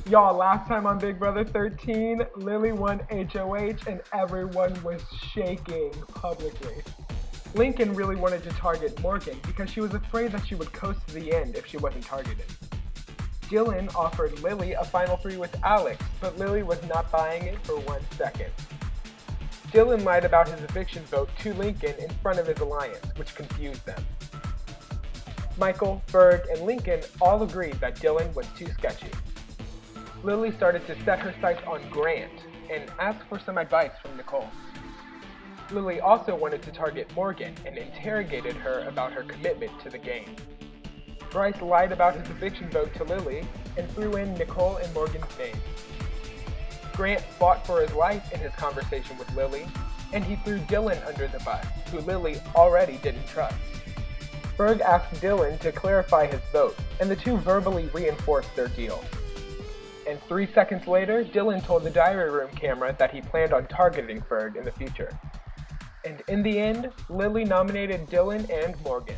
Y'all, last time on Big Brother 13, Lily won HOH and everyone was shaking publicly. Lincoln really wanted to target Morgan because she was afraid that she would coast to the end if she wasn't targeted. Dylan offered Lily a final three with Alex, but Lily was not buying it for 1 second. Dylan lied about his eviction vote to Lincoln in front of his alliance, which confused them. Michael, Ferg, and Lincoln all agreed that Dylan was too sketchy. Lily started to set her sights on Grant and asked for some advice from Nicole. Lily also wanted to target Morgan and interrogated her about her commitment to the game. Bryce lied about his eviction vote to Lily and threw in Nicole and Morgan's names. Grant fought for his life in his conversation with Lily, and he threw Dylan under the bus, who Lily already didn't trust. Ferg asked Dylan to clarify his vote, and the two verbally reinforced their deal. And 3 seconds later, Dylan told the diary room camera that he planned on targeting Ferg in the future. And in the end, Lily nominated Dylan and Morgan.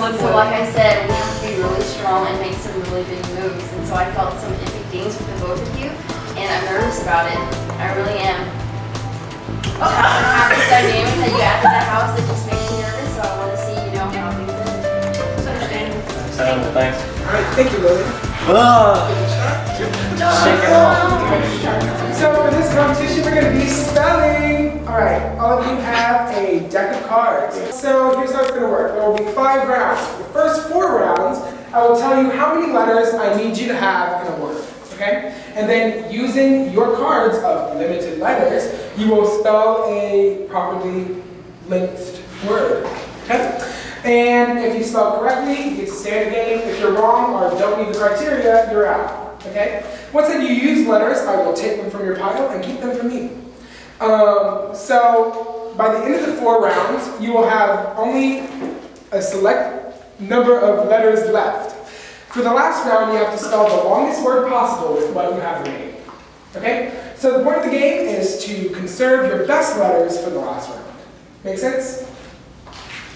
So like I said, we have to be really strong and make some really big moves. And so I felt some iffy things with the both of you, and I'm nervous about it. I really am. Have this dynamic that you add to the house that just makes me nervous, so I want to see, how things are. It's understandable. Thanks. All right, thank you, Lily. Shake it off. So for this competition, we're going to be spelling. All right, all of you have a deck of cards. So here's how it's going to work. There will be 5 rounds. For the first 4 rounds, I will tell you how many letters I need you to have in a word. Okay? And then using your cards of limited letters, you will spell a properly lengthed word. Okay? And if you spell correctly, you get to stay in the game. If you're wrong or don't meet the criteria, you're out. Okay? Once then you use letters, I will take them from your pile and keep them for me. So by the end of the 4 rounds, you will have only a select number of letters left. For the last round, you have to spell the longest word possible with what you have remaining. Okay? So the point of the game is to conserve your best letters for the last round. Make sense?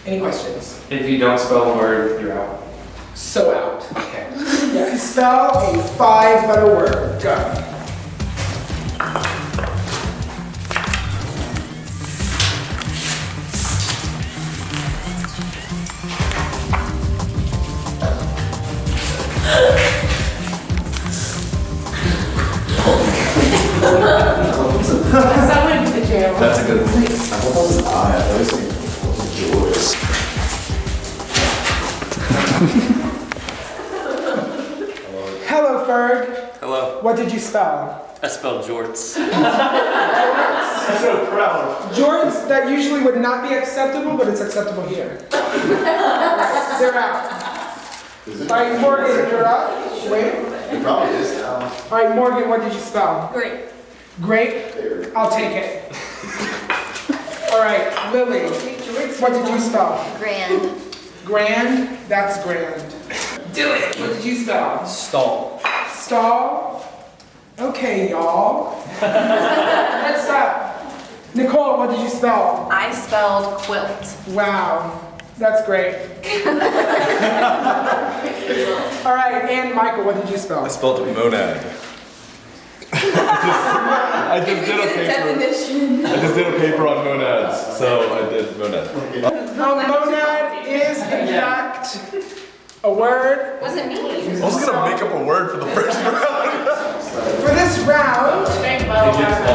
Any questions? If you don't spell a word, you're out. So out. Okay. Yeah, spell a 5-letter word. Go. Someone in the jail. That's a good one. I hope it was an I. I always think it was yours. Hello, Ferg. Hello. What did you spell? I spelled jorts. I'm so proud. Jorts that usually would not be acceptable, but it's acceptable here. They're out. All right, Morgan, you're up. Wait. It probably is now. All right, Morgan, what did you spell? Great. Great. I'll take it. All right, Lily, what did you spell? Grand. Grand? That's grand. Dylan, what did you spell? Stall. Stall? Okay, y'all. Next up. Nicole, what did you spell? I spelled quilt. Wow, that's great. All right, and Michael, what did you spell? I spelled monad. I just did a paper. I just did a paper on monads, so I did monad. Monad is in fact a word. Wasn't me. I was gonna make up a word for the first round. For this round,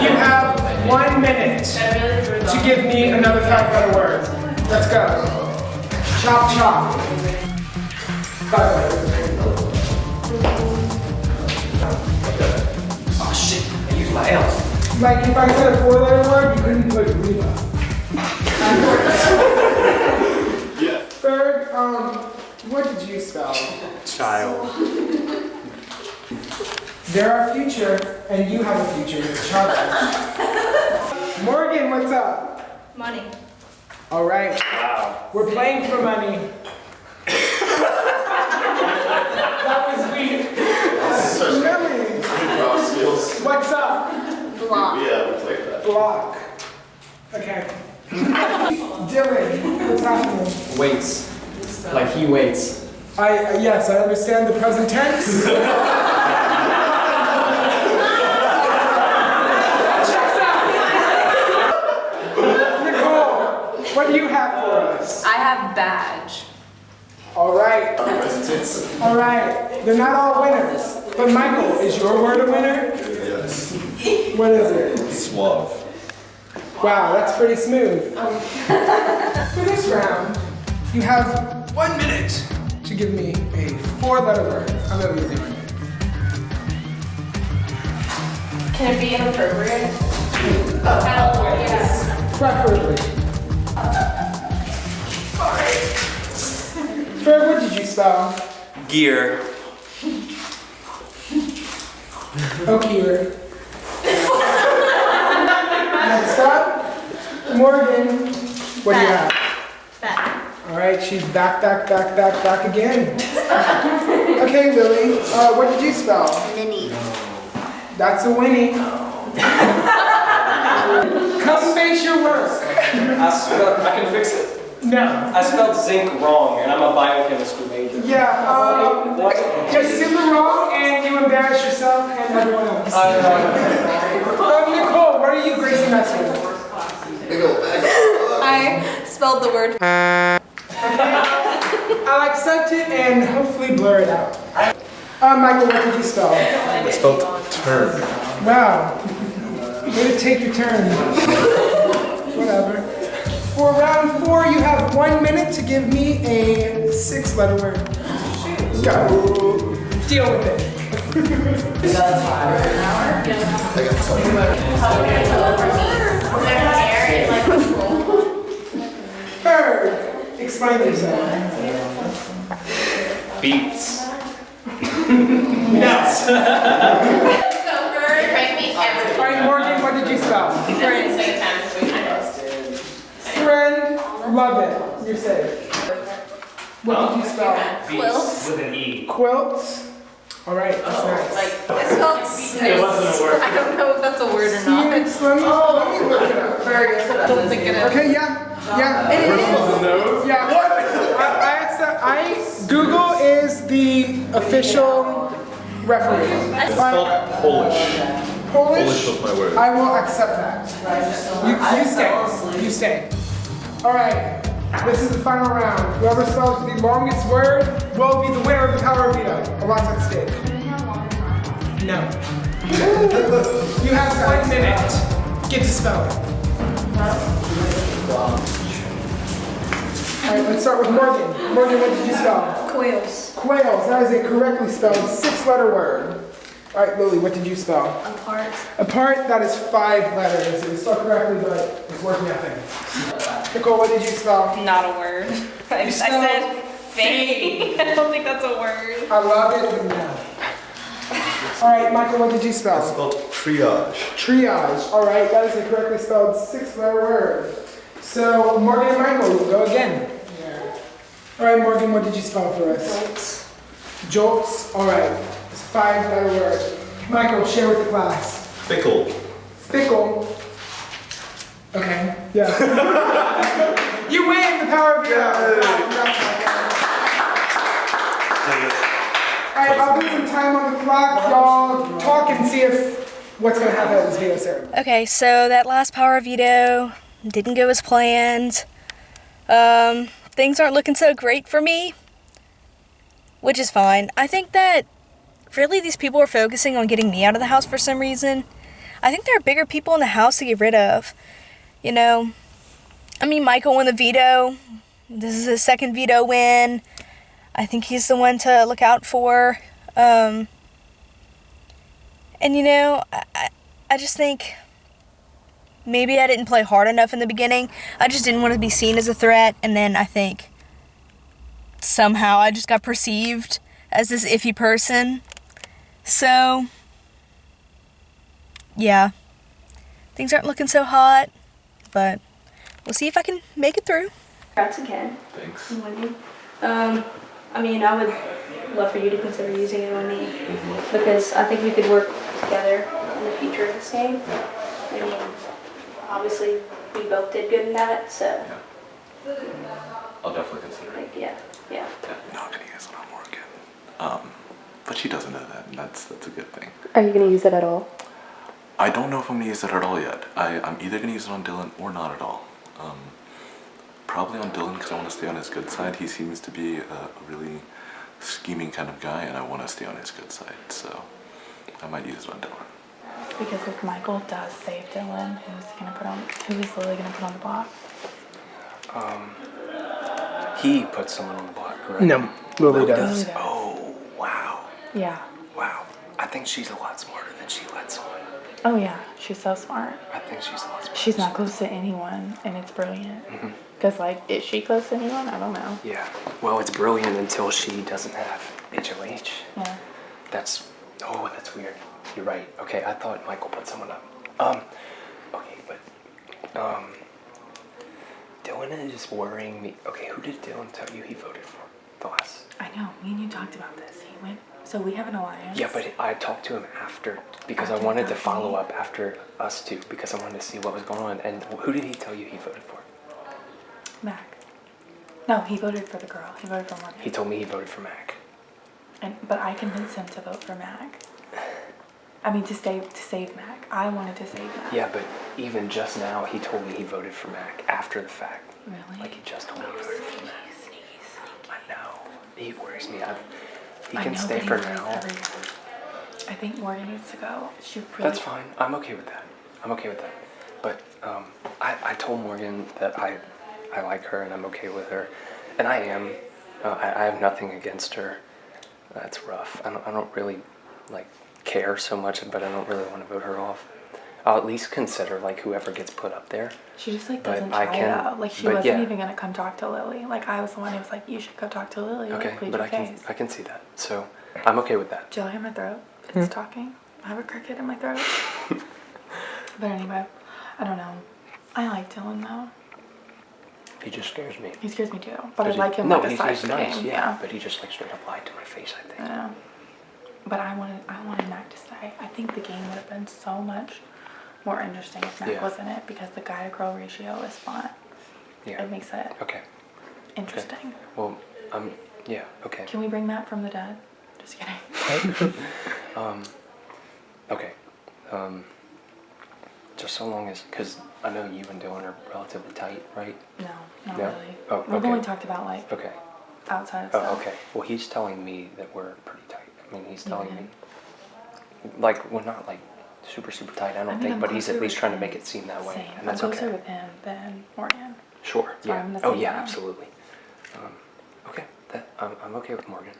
you have 1 minute to give me another 5-letter word. Let's go. Chop chop. 5 letters. Oh shit, I used my L's. Like if I said a 4-letter word, you couldn't put Reba. Yeah. Ferg, what did you spell? Child. They're our future, and you have a future. You're a child. Morgan, what's up? Money. All right. Wow. We're playing for money. That was weird. Lily, Raw skills. what's up? Block. Yeah, it's like that. Block. Okay. Dylan, what's happening? Waits. Like he waits. Yes, I understand the present tense. Checks out. Nicole, what do you have for us? I have badge. All right. All right. They're not all winners. But Michael, is your word a winner? Yes. What is it? Suave. Wow, that's pretty smooth. For this round, you have 1 minute to give me a 4-letter word. I'm gonna use it. Can it be inappropriate? Yes. Preferably. Ferg, what did you spell? Gear. Okier. Next up, Morgan. What do you have? Back. All right, she's back again. Okay, Lily, what did you spell? Mini. That's a Winnie. Come face your work. I can fix it. No. I spelled zinc wrong, and I'm a biochemistry major. Yeah, just super wrong and you embarrass yourself and everyone else. Nicole, what are you gracing us with? I spelled the word. I'll accept it and hopefully blur it out. Michael, what did you spell? I spelled turn. Wow. Way to take your turn. Whatever. For round 4, you have 1 minute to give me a 6-letter word. Go. Deal with it. Third, explain yourself. Beats. No. Rank me All right, Morgan, what did you spell? Friend, love it. You're safe. What did you spell? Quilts. With an E. Quilts. All right, that's nice. I spelled It wasn't a word. I don't know if that's a word or not. Let me look it up. I don't think it is. Okay, yeah. It is. Yeah. Google is the official referee. It's spelled Polish. Polish Polish? was my word. I will accept that. You stay. All right. This is the final round. Whoever spells the longest word will be the winner of the Power of Veto. A lot's at stake. No. You have 1 minute. Get to spell it. All right, let's start with Morgan. Morgan, what did you spell? Quills. Quails. That is a correctly spelled 6-letter word. All right, Lily, what did you spell? Apart. Apart, that is 5 letters. It was spelled correctly, but it's worth nothing. Nicole, what did you spell? Not a word. I spelled said fade. I don't think that's a word. I love it, but no. All right, Michael, what did you spell? I spelled triage. Triage. All right, that is a correctly spelled 6-letter word. So Morgan and Michael, we'll go again. All right, Morgan, what did you spell for us? Jolts. Jolts. All right, it's a 5-letter word. Michael, share with the class. Fickle. Fickle. Okay. Yeah. You win the Power of Veto. All right, I'll put some time on the clock. Y'all talk and see if what's gonna happen at this veto ceremony. Okay, so that last power veto didn't go as planned. Things aren't looking so great for me, which is fine. I think that really these people are focusing on getting me out of the house for some reason. I think there are bigger people in the house to get rid of. You know, I mean, Michael won the veto. This is his second veto win. I think he's the one to look out for. And you know, I just think maybe I didn't play hard enough in the beginning. I just didn't want to be seen as a threat, and then I think somehow I just got perceived as this iffy person. So, yeah. Things aren't looking so hot, but we'll see if I can make it through. Congrats again. Thanks. On winning. I mean, I would love for you to consider using it on me because I think we could work together in the future of this game. I mean, obviously, we both did good in that, so. I'll definitely consider it. Like, yeah. No, I'm gonna use it on Morgan. But she doesn't know that, and that's a good thing. Are you going to use it at all? I don't know if I'm gonna use it at all yet. I'm either gonna use it on Dylan or not at all. Probably on Dylan because I want to stay on his good side. He seems to be a really scheming kind of guy, and I want to stay on his good side. So I might use it on Dylan. Because if Michael does save Dylan, who is Lily gonna put on the block? He put someone on the block, correct? No, Lily does. Oh, wow. Yeah. Wow. I think she's a lot smarter than she lets on. Oh yeah, she's so smart. I think she's a lot smarter. She's not close to anyone, and it's brilliant. Because like, is she close to anyone? I don't know. Yeah. Well, it's brilliant until she doesn't have HOH. Yeah. That's weird. You're right. Okay, I thought Michael put someone up. Okay, but, Dylan is worrying me. Okay, who did Dylan tell you he voted for? The last. I know. Me and you talked about this. He went. So we have an alliance. Yeah, but I talked to him after because I After wanted to the follow meeting? up after us two because I wanted to see what was going on. And who did he tell you he voted for? Mac. No, he voted for the girl. He voted for Morgan. He told me he voted for Mac. But I convinced him to vote for Mac. I mean, to save Mac. I wanted to save Mac. Yeah, but even just now, he told me he voted for Mac after the fact. Really? Like he just told me he voted for Mac. Sneaky. I know. He worries me. He I can know, stay but for he worries now. everyone. I think Morgan needs to go. She really. That's fine. I'm okay with that. But I told Morgan that I like her and I'm okay with her, and I am. I have nothing against her. That's rough. I don't really like care so much, but I don't really want to vote her off. I'll at least consider like whoever gets put up there. She just like But doesn't I try can- it out. Like she but wasn't yeah. even gonna come talk to Lily. Like I was the one who was like, you should go talk to Lily. Okay, Like, plead but your I case. can see that. So I'm okay with that. Do you hear my throat? It's talking. I have a cricket in my throat. But anyway, I don't know. I like Dylan though. He just scares me. He scares me too. But I Does he? like him No, like a side he's nice. game. Yeah, but he just like straight up lied to my face. I think. I know. But I wanted Mac to stay. I think the game would have been so much more interesting if Mac Yeah. was in it because the guy to girl ratio is fun. Yeah. It makes it Okay. interesting. Well, yeah. Okay. Can we bring Matt from the dead? Just kidding. Okay. Just so long as, because I know you and Dylan are relatively tight, right? No, not No? really. Oh, We've okay. only talked about like Okay. outside of stuff. Oh, okay. Well, he's telling me that we're pretty tight. I mean, he's telling Yeah. me, like, we're not like super tight. I don't mean, think, I'm but he's at closer least with trying to him. make it seem that way, Same. and that's I'm closer okay. with him than Morgan. Sure. So Yeah. I'm the Oh same yeah, way. absolutely. Okay. I'm okay with Morgan.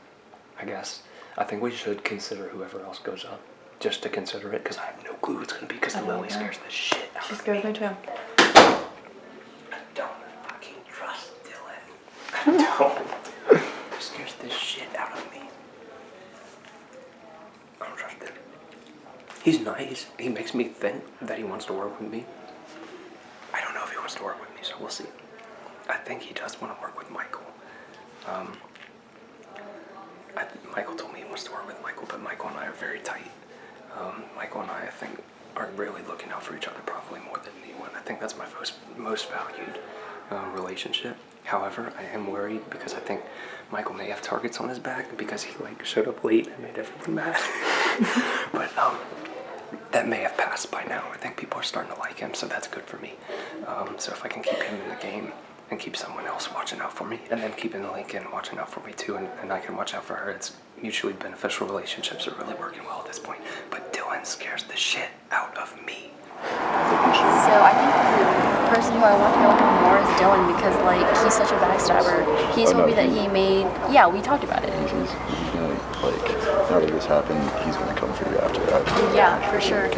I guess. I think we should consider whoever else goes up, just to consider it, because I have no clue who it's gonna be. Because I don't Lily either. scares the shit out She of scares me. me too. I don't fucking trust Dylan. I don't. He scares the shit out of me. I don't trust him. He's nice. He makes me think that he wants to work with me. I don't know if he wants to work with me, so we'll see. I think he does want to work with Michael. Michael told me he wants to work with Michael, but Michael and I are very tight. Michael and I think, are really looking out for each other probably more than anyone. I think that's my most valued relationship. However, I am worried because I think Michael may have targets on his back because he like showed up late and made everyone mad. But that may have passed by now. I think people are starting to like him, so that's good for me. So if I can keep him in the game and keep someone else watching out for me, and then keeping Lincoln watching out for me too, and I can watch out for her, it's mutually beneficial relationships are really working well at this point. But Dylan scares the shit out of me. I think we should. So I think the person who I want to go home more is Dylan because like he's such a backstabber. He told me that he made. Yeah, we talked about it. He's gonna, like, now that this happened, he's gonna come for you after that. Yeah, for sure.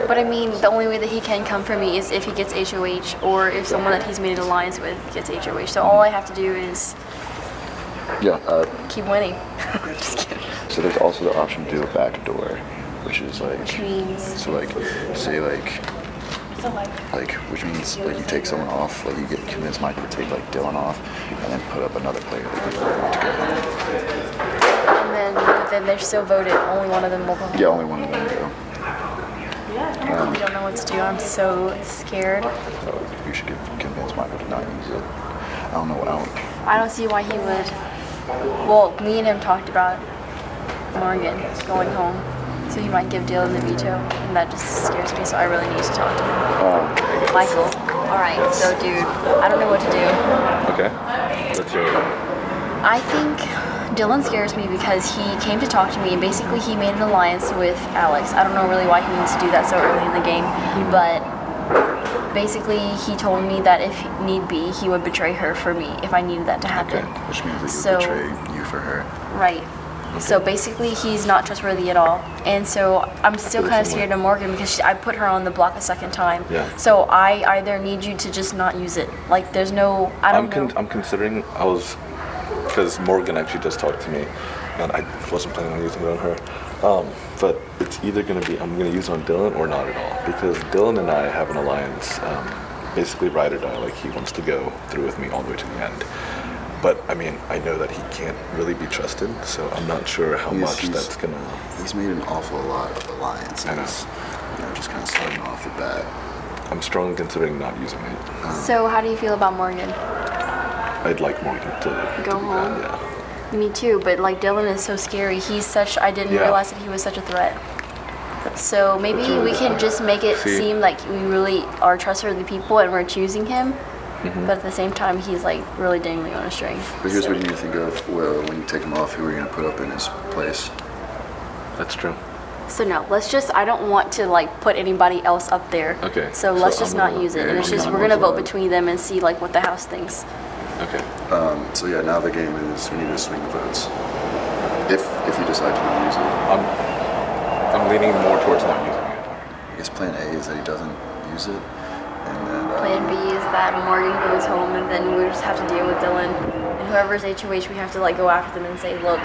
But I mean, the only way that he can come for me is if he gets HOH or if someone that he's made an alliance with gets HOH. So all I have to do is keep winning. Just kidding. So there's also the option to do a backdoor, which is like, Which means? so like, say like, which means like you take someone off, like you get convinced Michael to take like Dylan off, and then put up another player that you really want to go home. And then they're still voted. Only one of them will go home. Yeah, only one of them go. I really don't know what to do. I'm so scared. So you should convince Michael to not use it. I don't know. I don't see why he would. Well, me and him talked about Morgan going home. So he might give Dylan the veto, and that just scares me, so I really need to talk to him. Michael. Alright, so dude, I don't know what to do. Okay. Let's hear it. I think Dylan scares me because he came to talk to me, and basically he made an alliance with Alex. I don't know really why he needs to do that so early in the game, but basically he told me that if need be, he would betray her for me if I needed that to happen. Okay, which means that you would betray you for her. Right. So basically, he's not trustworthy at all, and so I'm still kind of scared of Morgan because I put her on the block a second time. Yeah. So I either need you to just not use it. Like, there's no, I don't know. I'm considering, because Morgan actually just talked to me, and I wasn't planning on using it on her. But it's either going to be, I'm going to use it on Dylan or not at all, because Dylan and I have an alliance, basically ride or die, like he wants to go through with me all the way to the end. But I mean, I know that he can't really be trusted, so I'm not sure how much that's gonna. He's made an awful lot of alliances. Just kind of starting off the bat. I'm strongly considering not using it. So how do you feel about Morgan? I'd like Morgan to Go do home. that, yeah. Me too, but like Dylan is so scary. I didn't realize that he was such a threat. So maybe we can just make it seem like we really are trustworthy people and we're choosing him. Mm-hmm. But at the same time, he's like really dangling on a string. But here's what you need to think of. Well, when you take him off, who are you going to put up in his place? That's true. So no, I don't want to like put anybody else up there. Okay. So let's just not use it. And it's just, we're going to vote between them and see like what the house thinks. Okay. So yeah, now the game is we need to swing the votes. If you decide to not use it. I'm leaning more towards not using it. I guess plan A is that he doesn't use it. And then, Plan B is that Morgan goes home and then we just have to deal with Dylan. And whoever's HOH, we have to like go after them and say, look,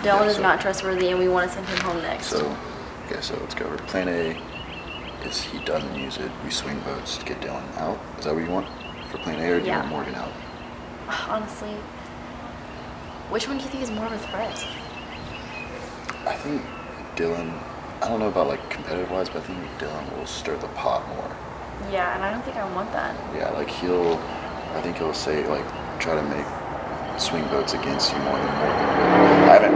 Dylan is not trustworthy and we want to send him home next. So let's go over. Plan A is he doesn't use it. We swing votes to get Dylan out. Is that what you want for plan A, or do you want Morgan out? Honestly, which one do you think is more of a threat? I think Dylan, I don't know about like competitive wise, but I think Dylan will stir the pot more. Yeah, and I don't think I want that. Yeah, like I think he'll say, like, try to make swing votes against you more than Morgan will. I haven't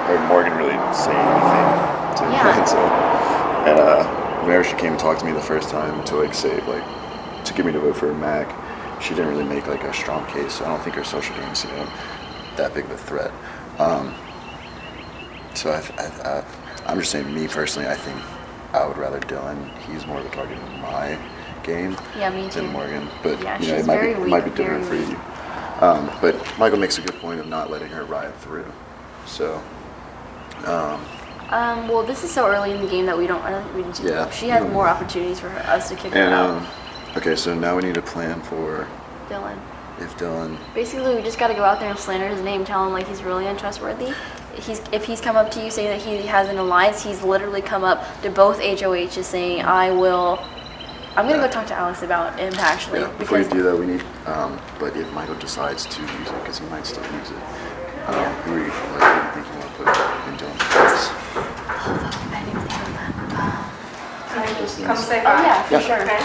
heard Morgan really say anything to me. Whenever she came and talked to me the first time to, like, say, like, to get me to vote for Mac, she didn't really make, like, a strong case. So I don't think her social game's, that big of a threat. So I'm just saying, me personally, I think I would rather Dylan. He's more of a target in my game than Morgan. But it might be different for you. But Michael makes a good point of not letting her ride through. So. Well, this is so early in the game that I don't think we need to. Yeah. She has more opportunities for us to kick her out. Okay, so now we need a plan for Dylan. If Dylan. Basically, we just got to go out there and slander his name, tell him like he's really untrustworthy. If he's come up to you saying that he has an alliance, he's literally come up to both HOHs saying, I'm going to go talk to Alex about him actually. Yeah, before you do that, we need, but if Michael decides to use it, because he might still use it, who do you think you want to put in Dylan's place? I didn't think of that. Can I just come say Oh hi? yeah, for sure. Okay.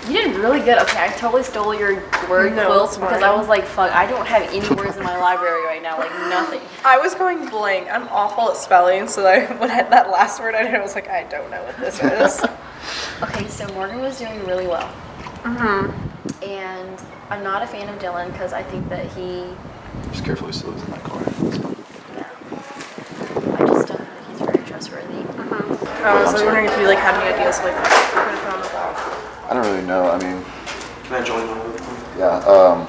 You did really good. Okay, I totally stole your word quilts because I was like, fuck, I don't have any words in my library right now, like nothing. I was going blank. I'm awful at spelling, so that last word I did, I was like, I don't know what this is. Okay, so Morgan was doing really well. Mm-hmm. And I'm not a fan of Dylan because I think that he... Just carefully still in that car. Yeah. I just don't think he's very trustworthy. I was wondering if you had any ideas, like, I don't really know. I mean, Can I join one real quick? yeah.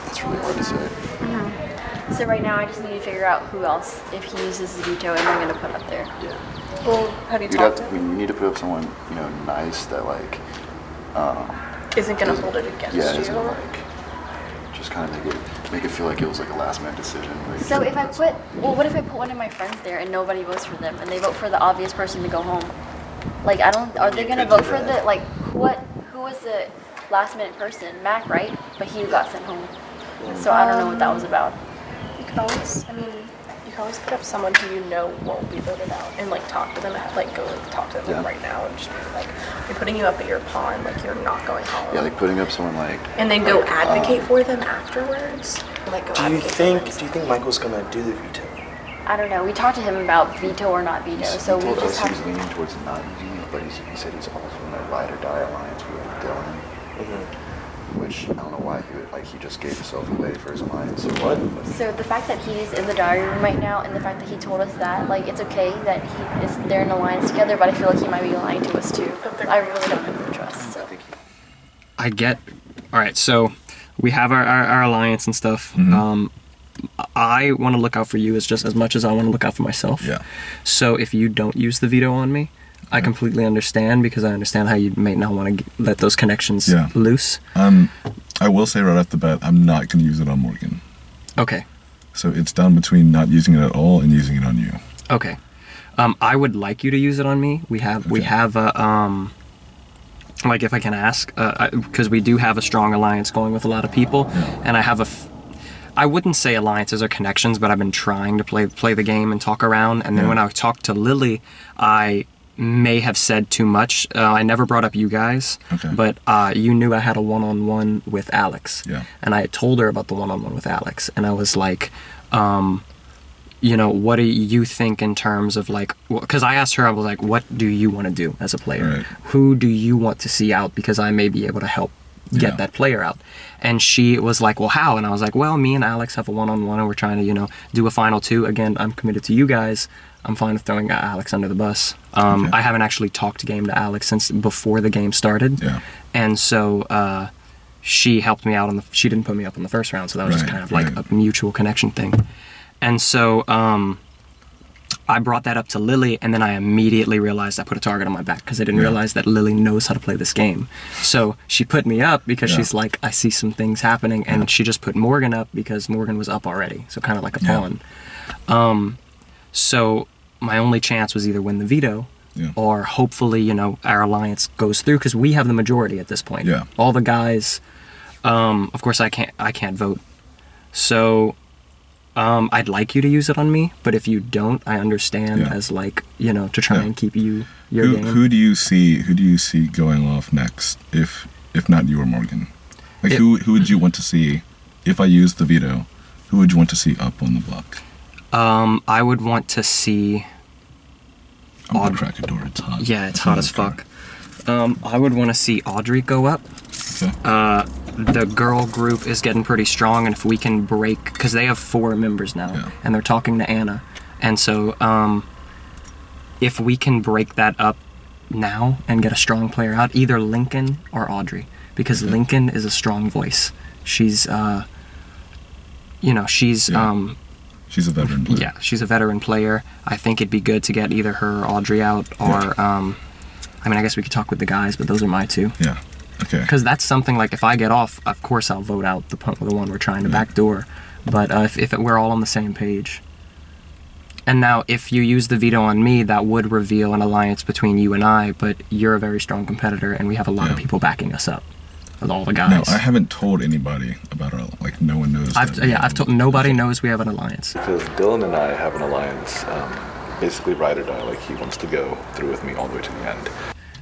That's really hard to say. So right now I just need to figure out who else, if he uses the veto, and I'm going to put up there. Yeah. Well, have you talked to We him? need to put up someone, nice that like. Isn't gonna hold it against Yeah, you? isn't like. Just kind of make it feel like it was like a last minute decision. Like, So if I put, what if I put one of my friends there and nobody votes for them, and they vote for the obvious person to go home? Like, are they going to vote for the, like, who was the last minute person? Mac, right? But he got sent home. So I don't know what that was about. You could always, you can always pick up someone who you know won't be voted out and like talk to them, like go talk to them Yeah. right now and just be like, we're putting you up at your pawn, like you're not going home. Yeah, like putting up someone like. And then go advocate for them afterwards. Like go Do you advocate for them. think Michael's gonna do the veto? I don't know. We talked to him about veto or not veto, so He we told just us he was have. leaning towards not using it, but he said he's also in a ride or die alliance with Dylan. Which I don't know why he just gave himself away for his alliance. What? So the fact that he's in the diary room right now, and the fact that he told us that, like, it's okay that they're in alliance together, but I feel like he might be lying to us too. I really don't have any trust. So. I get. All right, so we have our alliance and stuff. I want to look out for you as much as I want to look out for myself. Yeah. So if you don't use the veto on me, I completely understand, because I understand how you may not want to let those connections loose. I will say right off the bat, I'm not going to use it on Morgan. Okay. So it's down between not using it at all and using it on you. Okay. I would like you to use it on me. We have like, if I can ask, because we do have a strong alliance going with a lot of people, and I have I wouldn't say alliances or connections, but I've been trying to play the game and talk around. And then when I talked to Lily, I may have said too much. I never brought up you guys, but you knew I had a one-on-one with Alex. Yeah. And I had told her about the one-on-one with Alex, and I was like, what do you think in terms of like, because I asked her, I was like, what do you want to do as a player? Right. Who do you want to see out? Because I may be able to help get that player out. And she was like, well, how? And I was like, well, me and Alex have a one-on-one, and we're trying to, do a final two. Again, I'm committed to you guys. I'm fine with throwing Alex under the bus. I haven't actually talked game to Alex since before the game started. Yeah. And so she helped me out she didn't put me up in the first round, so that was just kind of like a mutual connection thing. And so I brought that up to Lily, and then I immediately realized I put a target on my back, because I didn't realize that Lily knows how to play this game. So she put me up because she's like, I see some things happening, and she just put Morgan up because Morgan was up already, so kind of like a pawn. So my only chance was either win the veto, or hopefully, our alliance goes through, because we have the majority at this point. Yeah. All the guys, of course I can't vote. So I'd like you to use it on me, but if you don't, I understand as like, to try and keep your game. Who do you see going off next if not you or Morgan? Like who would you want to see if I use the veto? Who would you want to see up on the block? I would want to see. I'm gonna crack a door. It's hot. Yeah, it's hot as fuck. I would want to see Audrey go up. Okay. The girl group is getting pretty strong, and if we can break, because they have 4 members now, and they're talking to Anna, and so if we can break that up now and get a strong player out, either Lincoln or Audrey, because Lincoln is a strong voice. She's she's a veteran player. Yeah, she's a veteran player. I think it'd be good to get either her or Audrey out, or I guess we could talk with the guys, but those are my 2. Yeah. Okay. Because that's something, like, if I get off, of course I'll vote out the one we're trying to backdoor. But if we're all on the same page. And now, if you use the veto on me, that would reveal an alliance between you and I, but you're a very strong competitor, and we have a lot of people backing us up. With all the guys. No, I haven't told anybody about our, like, no one knows. I've told, nobody knows we have an alliance. Because Dylan and I have an alliance, basically ride or die, like he wants to go through with me all the way to the end.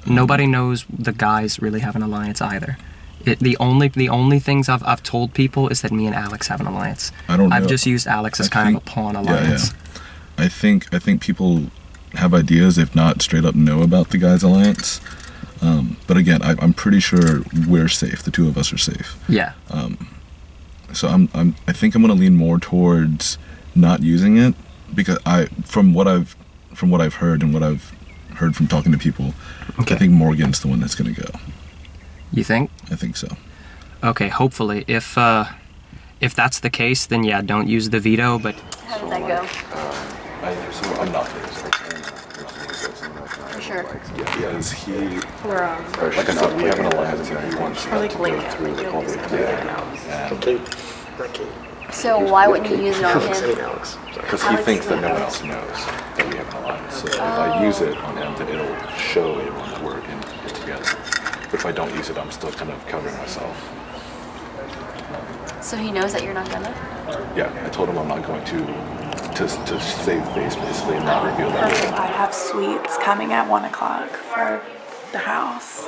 Nobody knows the guys really have an alliance either. The only things I've told people is that me and Alex have an alliance. I've just used Alex as kind of a pawn alliance. Yeah. I think people have ideas, if not straight up know about the guys' alliance. But again, I'm pretty sure we're safe. The 2 of us are safe. Yeah. So I think I'm gonna lean more towards not using it, because from what I've heard and what I've heard from talking to people, Okay. I think Morgan's the one that's going to go. You think? I think so. Okay, hopefully. If that's the case, then yeah, don't use the veto, but... How did that go? I'm not there. For sure. Because he, We're like I said, we have an alliance and he wants or like to go Lincoln. through Like the you whole always thing. So why wouldn't you use it on him? Because he thinks that no one else knows that we have an alliance. So if I use it on him, then it'll show everyone that we're in it together. But if I don't use it, I'm still kind of covering myself. So he knows that you're not gonna? Yeah, I told him I'm not going to save face basically and not reveal that. I have sweets coming at 1 o'clock for the house.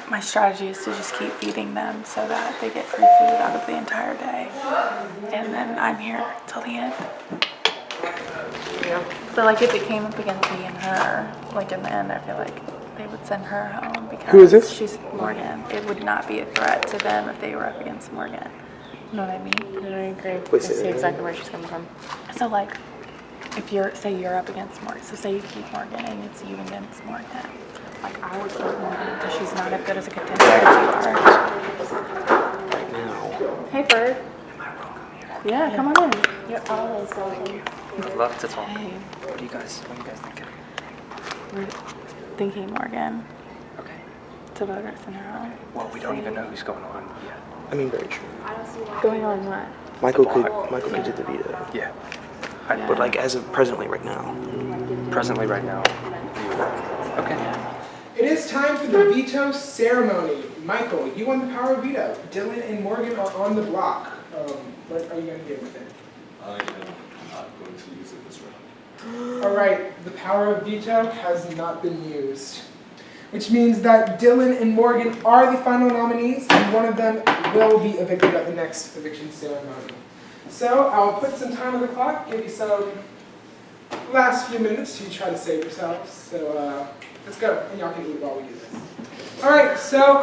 My strategy is to just keep feeding them so that they get free food out of the entire day. And then I'm here till the end. But like if it came up against me and her, like in the end, I feel like they would send her home because Who is this? she's Morgan. It would not be a threat to them if they were up against Morgan. You know what I mean? I agree. Wait, I see exactly where she's coming from. So like, if say you're up against Morgan, so say you keep Morgan and it's you against Morgan. Like I would keep Morgan because she's not as good as a contender as you are. Hey, Bird. Yeah, come on in. You're always welcome. I'd love to talk. Hey, What are you guys thinking? we're thinking Morgan Okay. to vote us in her home. Well, we don't even know who's going on yet. I mean, very true. Going on what? Michael could do the veto. Yeah. But like as of presently right now. Presently, right now. Okay. It is time for the veto ceremony. Michael, you won the power of veto. Dylan and Morgan are on the block. What are you going to do with it? I am not going to use it this round. All right, the power of veto has not been used, which means that Dylan and Morgan are the final nominees, and one of them will be evicted at the next eviction ceremony. So I'll put some time on the clock, give you some last few minutes to try to save yourselves. So let's go, and y'all can eat while we do this. All right, so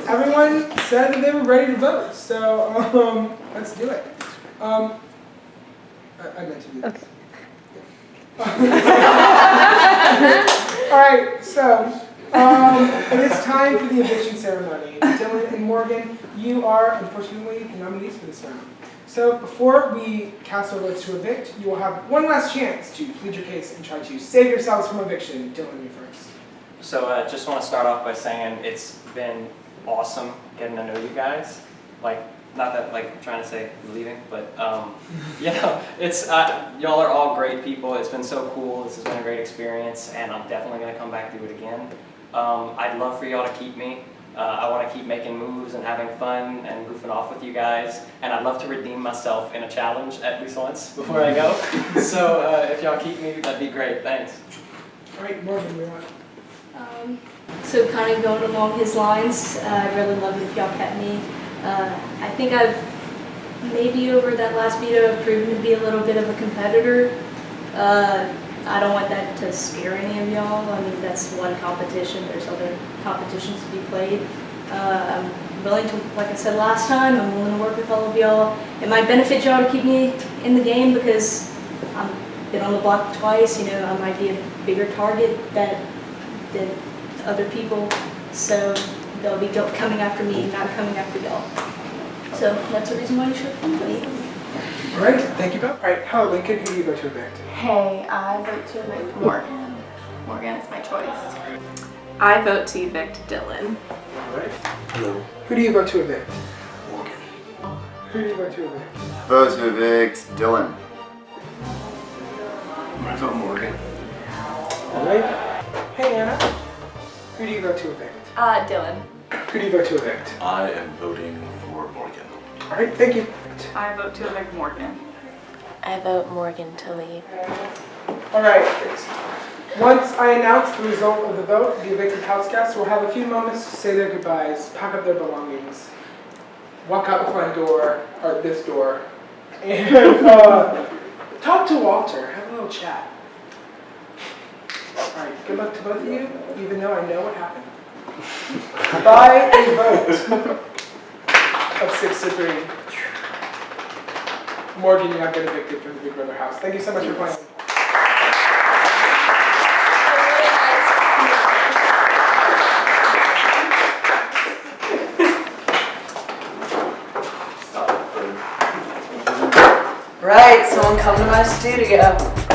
everyone said that they were ready to vote, so let's do it. I meant to do this. Okay. All right, so it is time for the eviction ceremony. Dylan and Morgan, you are unfortunately the nominees for this round. So before we cast our votes to evict, you will have one last chance to plead your case and try to save yourselves from eviction. Dylan, you first. So just want to start off by saying it's been awesome getting to know you guys. Like, not that like I'm trying to say leaving, but you know, it's y'all are all great people. It's been so cool. This has been a great experience, and I'm definitely gonna come back to it again. I'd love for y'all to keep me. I want to keep making moves and having fun and goofing off with you guys, and I'd love to redeem myself in a challenge at least once before I go. So if y'all keep me, that'd be great. Thanks. All right, Morgan, you're on. So kind of going along his lines, I'd really love it if y'all kept me. I think I've maybe over that last veto have proven to be a little bit of a competitor. I don't want that to scare any of y'all. I mean, that's one competition. There's other competitions to be played. I'm willing to, like I said last time, I'm willing to work with all of y'all. It might benefit y'all to keep me in the game because I've been on the block twice. You know, I might be a bigger target than other people. So they'll be coming after me, not coming after y'all. So that's the reason why you should come to me. All right, thank you both. All right, hello, Lincoln, who do you go to evict? Hey, I vote to evict Morgan. Morgan is my choice. I vote to evict Dylan. All right. Hello. Who do you vote to evict? Morgan. Who do you vote to evict? Vote to evict Dylan. I'm gonna vote Morgan. All right. Hey, Anna. Who do you vote to evict? Dylan. Who do you vote to evict? I am voting for Morgan. All right, thank you. I vote to evict Morgan. I vote Morgan to leave. All right. Once I announce the result of the vote, the evicted house guests will have a few moments to say their goodbyes, pack up their belongings, walk out the front door, or this door, and talk to Walter, have a little chat. All right, good luck to both of you, even though I know what happened. By a vote of 6-3. Morgan, you have been evicted from the Big Brother house. Thank you so much for playing. Right, someone come to my studio.